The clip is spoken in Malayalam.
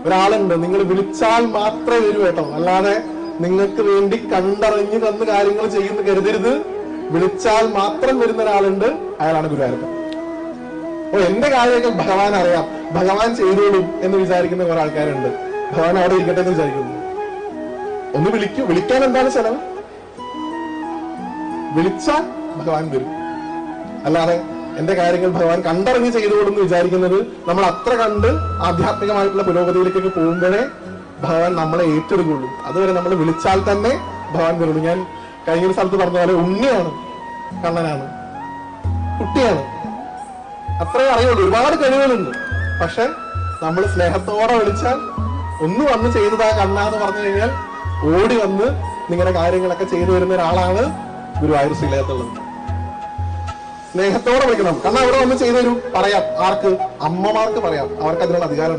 ഒരാളുണ്ട്, നിങ്ങൾ വിളിച്ചാൽ മാത്രമേ വരൂ കേട്ടോ, അല്ലാതെ നിങ്ങൾക്ക് വേണ്ടി കണ്ടറിഞ്ഞ് തന്ന് കാര്യങ്ങൾ ചെയ്യുന്ന കരുതരുത്. വിളിച്ചാൽ മാത്രം വരുന്ന ഒരാളുണ്ട്, അയാളാണ് ഗുരുവായൂരപ്പൻ. ഓ, എന്റെ കാര്യമൊക്കെ ഭഗവാൻ അറിയാം, ഭഗവാൻ ചെയ്തോളും എന്ന് വിചാരിക്കുന്ന കുറെ ആൾക്കാരുണ്ട്. ഭഗവാൻ അവിടെ ഇരിക്കട്ടെ എന്ന് വിചാരിക്കുന്നു. ഒന്ന് വിളിക്കൂ. വിളിക്കാൻ എന്താണ് ചെലവ്? വിളിച്ചാൽ ഭഗവാൻ വരും. അല്ലാതെ എന്റെ കാര്യങ്ങൾ ഭഗവാൻ കണ്ടറിഞ്ഞ് ചെയ്തോളെന്ന് വിചാരിക്കുന്നത്, നമ്മൾ അത്ര കണ്ട് ആധ്യാത്മികമായിട്ടുള്ള പുരോഗതിയിലേക്കൊക്കെ പോകുമ്പോഴേ ഭഗവാൻ നമ്മളെ ഏറ്റെടുക്കുള്ളൂ. അതുവരെ നമ്മൾ വിളിച്ചാൽ തന്നെ ഭഗവാൻ വരുള്ളൂ. ഞാൻ കഴിഞ്ഞ ഒരു സ്ഥലത്ത് പറഞ്ഞ പോലെ ഉണ്ണിയാണ്, കണ്ണനാണ്, കുട്ടിയാണ്, അത്രേ അറിയുള്ളൂ. ഒരുപാട് കഴിവുകളുണ്ട്. പക്ഷെ നമ്മൾ സ്നേഹത്തോടെ വിളിച്ചാൽ ഒന്ന് വന്ന് ചെയ്തതാ കണ്ണാന്ന് പറഞ്ഞു കഴിഞ്ഞാൽ ഓടി വന്ന് നിങ്ങളുടെ കാര്യങ്ങളൊക്കെ ചെയ്തു വരുന്ന ഒരാളാണ് ഗുരുവായൂർ ശ്രീലകത്തുള്ളത്. സ്നേഹത്തോടെ വിളിക്കണം. കാരണം അവിടെ വന്ന് ചെയ്തു തരും. പറയാം. ആർക്ക്? അമ്മമാർക്ക് പറയാം. അവർക്ക് അതിനുള്ള അധികാരം.